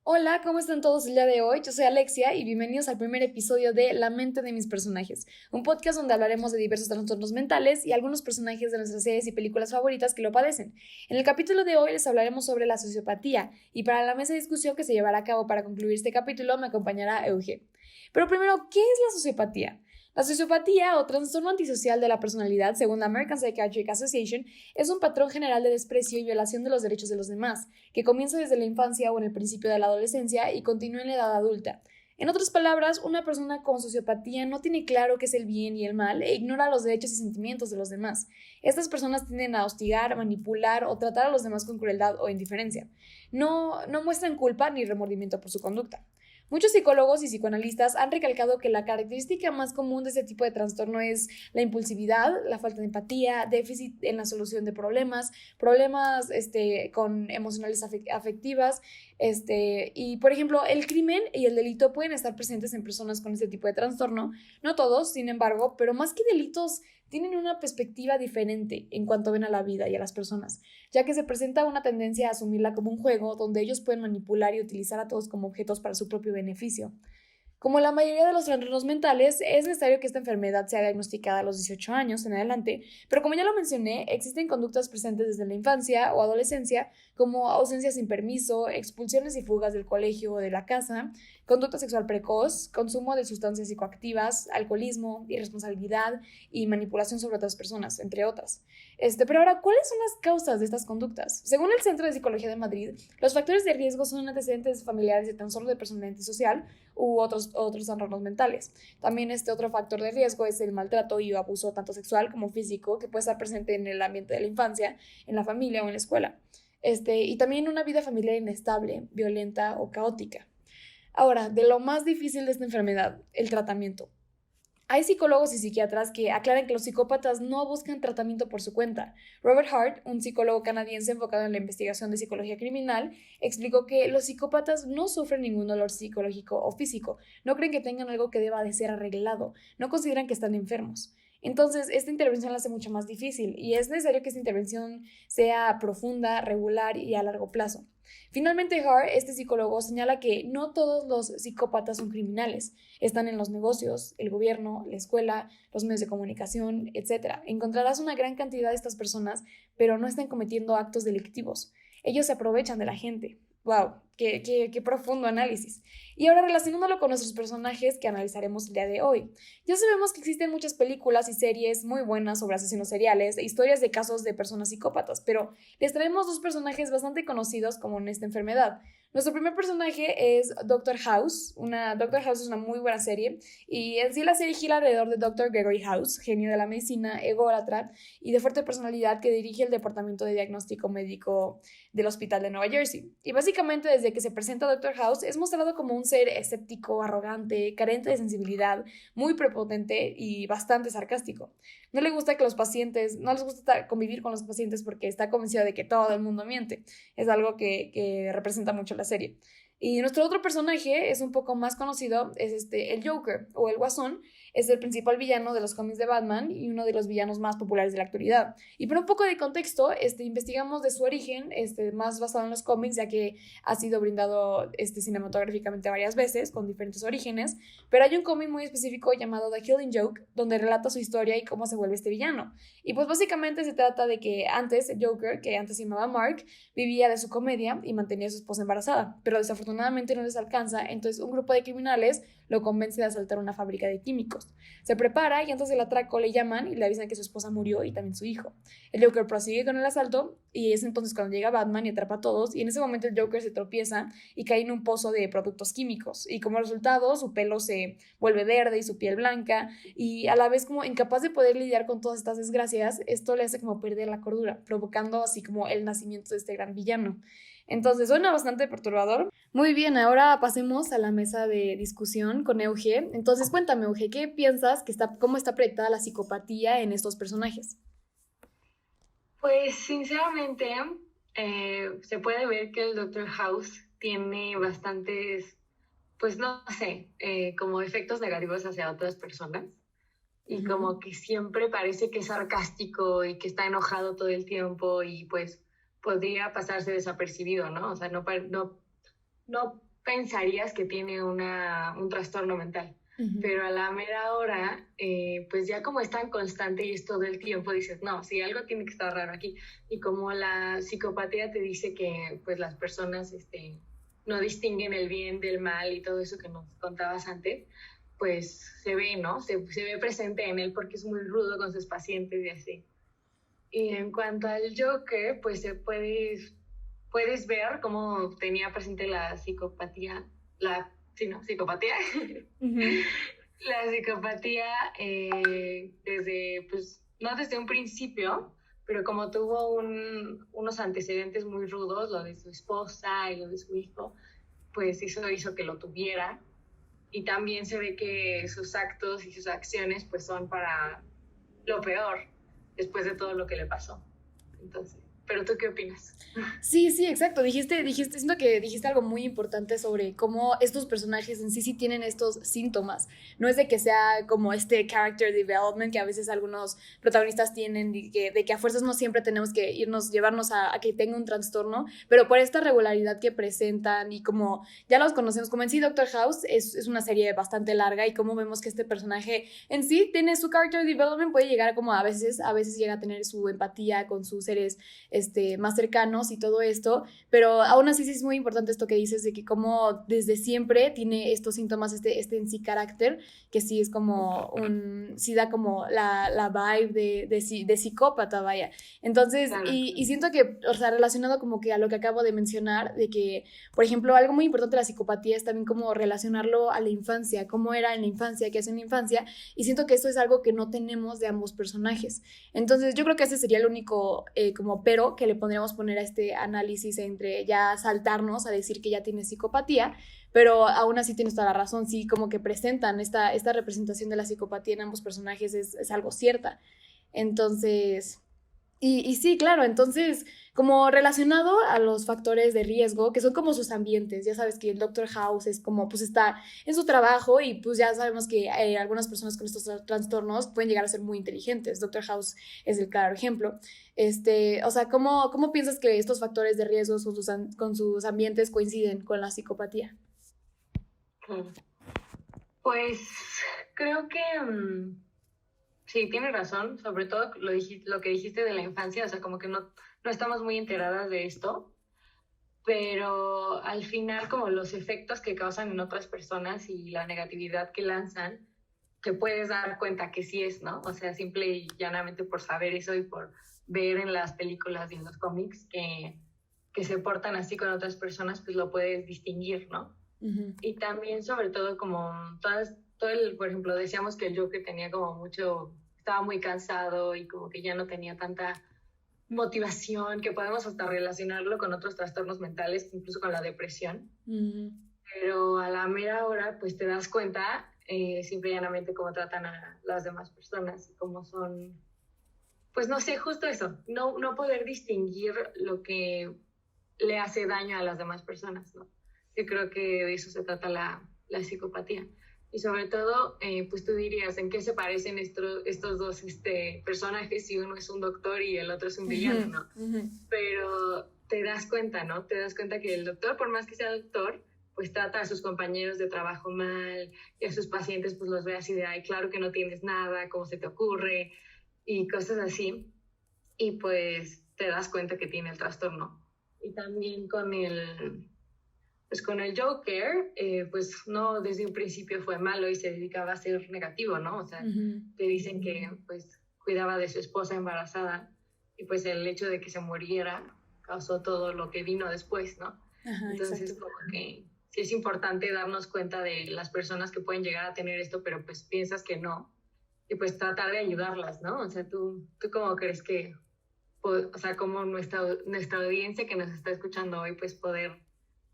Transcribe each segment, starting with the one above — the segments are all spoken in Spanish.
Hola, ¿cómo están todos el día de hoy? Yo soy Alexia y bienvenidos al primer episodio de La mente de mis personajes, un podcast donde hablaremos de diversos trastornos mentales y algunos personajes de nuestras series y películas favoritas que lo padecen. En el capítulo de hoy les hablaremos sobre la sociopatía y para la mesa de discusión que se llevará a cabo para concluir este capítulo me acompañará Euge. Pero primero, ¿qué es la sociopatía? La sociopatía o trastorno antisocial de la personalidad, según la American Psychiatric Association, es un patrón general de desprecio y violación de los derechos de los demás que comienza desde la infancia o en el principio de la adolescencia y continúa en la edad adulta. En otras palabras, una persona con sociopatía no tiene claro qué es el bien y el mal e ignora los derechos y sentimientos de los demás. Estas personas tienden a hostigar, manipular o tratar a los demás con crueldad o indiferencia. No muestran culpa ni remordimiento por su conducta. Muchos psicólogos y psicoanalistas han recalcado que la característica más común de este tipo de trastorno es la impulsividad, la falta de empatía, déficit en la solución de problemas con emocionales afectivas, y por ejemplo, el crimen y el delito pueden estar presentes en personas con este tipo de trastorno, no todos, sin embargo, pero más que delitos, tienen una perspectiva diferente en cuanto ven a la vida y a las personas, ya que se presenta una tendencia a asumirla como un juego donde ellos pueden manipular y utilizar a todos como objetos para su propio beneficio. Como la mayoría de los trastornos mentales, es necesario que esta enfermedad sea diagnosticada a los 18 años en adelante, pero como ya lo mencioné, existen conductas presentes desde la infancia o adolescencia, como ausencias sin permiso, expulsiones y fugas del colegio o de la casa, conducta sexual precoz, consumo de sustancias psicoactivas, alcoholismo, irresponsabilidad y manipulación sobre otras personas, entre otras. Pero ahora, ¿cuáles son las causas de estas conductas? Según el Centro de Psicología de Madrid, los factores de riesgo son antecedentes familiares de trastorno de personalidad antisocial u otros trastornos mentales. También este otro factor de riesgo es el maltrato y abuso tanto sexual como físico que puede estar presente en el ambiente de la infancia, en la familia o en la escuela. Y también una vida familiar inestable, violenta o caótica. Ahora, de lo más difícil de esta enfermedad, el tratamiento. Hay psicólogos y psiquiatras que aclaran que los psicópatas no buscan tratamiento por su cuenta. Robert Hart, un psicólogo canadiense enfocado en la investigación de psicología criminal, explicó que los psicópatas no sufren ningún dolor psicológico o físico, no creen que tengan algo que deba de ser arreglado, no consideran que están enfermos. Entonces, esta intervención la hace mucho más difícil y es necesario que esta intervención sea profunda, regular y a largo plazo. Finalmente, Hart, este psicólogo, señala que no todos los psicópatas son criminales. Están en los negocios, el gobierno, la escuela, los medios de comunicación, etcétera. Encontrarás una gran cantidad de estas personas, pero no están cometiendo actos delictivos. Ellos se aprovechan de la gente. ¡Wow! Qué profundo análisis. Y ahora relacionándolo con nuestros personajes que analizaremos el día de hoy. Ya sabemos que existen muchas películas y series muy buenas sobre asesinos seriales e historias de casos de personas psicópatas, pero les traemos dos personajes bastante conocidos como en esta enfermedad. Nuestro primer personaje es Doctor House. Doctor House es una muy buena serie y en sí la serie gira alrededor de Doctor Gregory House, genio de la medicina, ególatra y de fuerte personalidad que dirige el departamento de diagnóstico médico del hospital de Nueva Jersey. Y básicamente desde que se presenta Doctor House es mostrado como un ser escéptico, arrogante, carente de sensibilidad, muy prepotente y bastante sarcástico. No le gusta que los pacientes, no les gusta convivir con los pacientes porque está convencido de que todo el mundo miente. Es algo que representa mucho la serie. Y nuestro otro personaje es un poco más conocido, es el Joker o el Guasón, es el principal villano de los cómics de Batman y uno de los villanos más populares de la actualidad. Y por un poco de contexto, investigamos de su origen, más basado en los cómics, ya que ha sido brindado cinematográficamente varias veces, con diferentes orígenes, pero hay un cómic muy específico llamado The Killing Joke, donde relata su historia y cómo se vuelve este villano. Y pues básicamente se trata de que antes el Joker, que antes se llamaba Mark, vivía de su comedia y mantenía a su esposa embarazada, pero desafortunadamente no les alcanza, entonces un grupo de criminales lo convence de asaltar una fábrica de químicos. Se prepara y antes del atraco le llaman y le avisan que su esposa murió y también su hijo. El Joker prosigue con el asalto y es entonces cuando llega Batman y atrapa a todos y en ese momento el Joker se tropieza y cae en un pozo de productos químicos y como resultado su pelo se vuelve verde y su piel blanca y a la vez como incapaz de poder lidiar con todas estas desgracias, esto le hace como perder la cordura, provocando así como el nacimiento de este gran villano. Entonces suena bastante perturbador. Muy bien, ahora pasemos a la mesa de discusión con Euge. Entonces cuéntame, Euge, ¿qué piensas cómo está proyectada la psicopatía en estos personajes? Pues sinceramente, se puede ver que el Doctor House tiene bastantes, pues no sé, como efectos negativos hacia otras personas y Ujú. como que siempre parece que es sarcástico y que está enojado todo el tiempo y pues podría pasarse desapercibido, ¿no? O sea, no pensarías que tiene un trastorno mental. Ujú. Pero a la mera hora, pues ya como es tan constante y es todo el tiempo, dices, no, sí, algo tiene que estar raro aquí. Y como la psicopatía te dice que pues las personas no distinguen el bien del mal y todo eso que nos contabas antes, pues se ve, ¿no? Se ve presente en él porque es muy rudo con sus pacientes y así. Y en cuanto al Joker, pues puedes ver cómo tenía presente la psicopatía, sí, ¿no? Psicopatía. Ujú. La psicopatía desde, pues, no desde un principio, pero como tuvo unos antecedentes muy rudos, lo de su esposa y lo de su hijo, pues eso hizo que lo tuviera. Y también se ve que sus actos y sus acciones pues son para lo peor después de todo lo que le pasó. Entonces, ¿pero tú qué opinas? Sí, sí, exacto. Siento que dijiste algo muy importante sobre cómo estos personajes en sí sí tienen estos síntomas. No es de que sea como este character development que a veces algunos protagonistas tienen, de que a fuerzas no siempre tenemos que llevarnos a que tenga un trastorno, pero por esta regularidad que presentan y como ya los conocemos, como en sí Doctor House es una serie bastante larga y como vemos que este personaje en sí tiene su character development, puede llegar como a veces llega a tener su empatía con sus seres más cercanos y todo esto, pero aún así sí es muy importante esto que dices de que como desde siempre tiene estos síntomas, en sí carácter, que sí es como sí da como la vibe de psicópata, vaya. Entonces, Claro. y siento que, o sea, relacionado como que a lo que acabo de mencionar, de que, por ejemplo, algo muy importante de la psicopatía es también como relacionarlo a la infancia, cómo era en la infancia, qué hace en la infancia, y siento que esto es algo que no tenemos de ambos personajes. Entonces, yo creo que ese sería el único como pero que le podríamos poner a este análisis entre ya saltarnos a decir que ya tiene psicopatía, pero aún así tienes toda la razón, sí, como que presentan esta representación de la psicopatía en ambos personajes es algo cierta. Entonces, y sí, claro, entonces, como relacionado a los factores de riesgo, que son como sus ambientes, ya sabes que el Doctor House es como, pues está en su trabajo y pues ya sabemos que algunas personas con estos trastornos pueden llegar a ser muy inteligentes. Doctor House es el claro ejemplo. O sea, ¿cómo piensas que estos factores de riesgo con sus ambientes coinciden con la psicopatía? Pues creo que sí, tienes razón, sobre todo lo que dijiste de la infancia, o sea, como que no estamos muy enteradas de esto, pero al final como los efectos que causan en otras personas y la negatividad que lanzan, te puedes dar cuenta que sí es, ¿no? O sea, simple y llanamente por saber eso y por ver en las películas y en los cómics que se portan así con otras personas, pues lo puedes distinguir, ¿no? Uh-huh. Y también sobre todo como por ejemplo, decíamos que el Joker tenía como mucho, estaba muy cansado y como que ya no tenía tanta motivación, que podemos hasta relacionarlo con otros trastornos mentales, incluso con la depresión. Uh-huh. Pero a la mera hora, pues te das cuenta simple y llanamente cómo tratan a las demás personas, cómo son, pues no sé, justo eso, no poder distinguir lo que le hace daño a las demás personas, ¿no? Yo creo que de eso se trata la psicopatía. Y sobre todo, pues tú dirías, ¿en qué se parecen estos dos personajes si uno es un doctor y el otro es un villano, ¿no? Uh-huh. Pero te das cuenta, ¿no? Te das cuenta que el doctor, por más que sea doctor, pues trata a sus compañeros de trabajo mal y a sus pacientes pues los ve así de, ay, claro que no tienes nada, ¿cómo se te ocurre? Y cosas así. Y pues te das cuenta que tiene el trastorno. Y también con el Joker, pues no desde un principio fue malo y se dedicaba a ser negativo, ¿no? O sea, Uh-huh. te dicen que pues cuidaba de su esposa embarazada y pues el hecho de que se muriera causó todo lo que vino después, ¿no? Ajá, Entonces exacto. como que sí es importante darnos cuenta de las personas que pueden llegar a tener esto, pero pues piensas que no, y pues tratar de ayudarlas, ¿no? O sea, ¿tú cómo crees que, o sea, como nuestra audiencia que nos está escuchando hoy, pues poder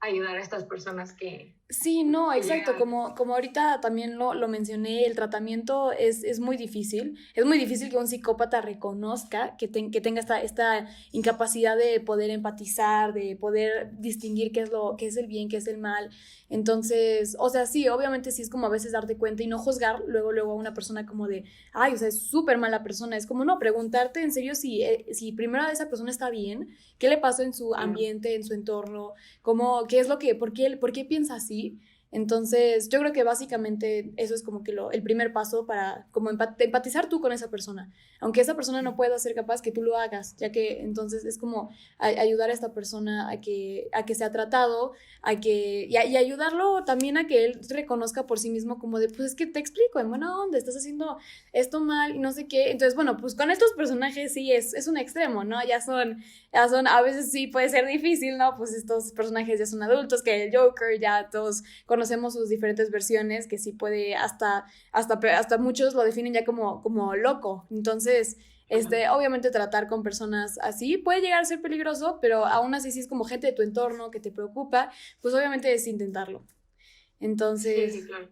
ayudar a estas personas que Sí, no, exacto, llega. como ahorita también lo mencioné, el tratamiento es muy difícil. Es muy difícil que un psicópata reconozca que tenga esta incapacidad de poder empatizar, de poder distinguir qué es el bien, qué es el mal. Entonces, o sea, sí, obviamente sí es como a veces darte cuenta y no juzgar luego a una persona como de, ay, o sea, es súper mala persona. Es como, no, preguntarte en serio si primero esa persona está bien, qué le pasó en su Claro. ambiente, en su entorno, cómo, qué es lo que, por qué piensa así. Entonces, yo creo que básicamente eso es como que el primer paso para como empatizar tú con esa persona. Aunque esa persona no pueda ser capaz, que tú lo hagas, ya que entonces es como ayudar a esta persona a que sea tratado, y ayudarlo también a que él reconozca por sí mismo como de, pues es que te explico, en buena onda, estás haciendo esto mal y no sé qué. Entonces, bueno, pues con estos personajes sí es un extremo, ¿no? A veces sí puede ser difícil, ¿no? Pues estos personajes ya son adultos, que el Joker, ya todos conocemos sus diferentes versiones, que sí puede hasta muchos lo definen ya como loco. Entonces, obviamente tratar con personas así puede llegar a ser peligroso, pero aún así si es como gente de tu entorno que te preocupa, pues obviamente es intentarlo. Sí, sí, Entonces, claro.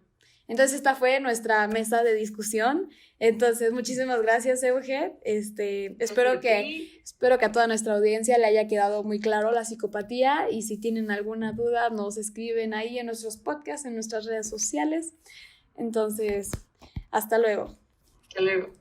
entonces esta fue nuestra mesa de discusión. Entonces, muchísimas gracias, Euge. Gracias a ti. Espero que a toda nuestra audiencia le haya quedado muy claro la psicopatía y si tienen alguna duda nos escriben ahí en nuestros podcasts, en nuestras redes sociales. Entonces, hasta luego. Hasta luego.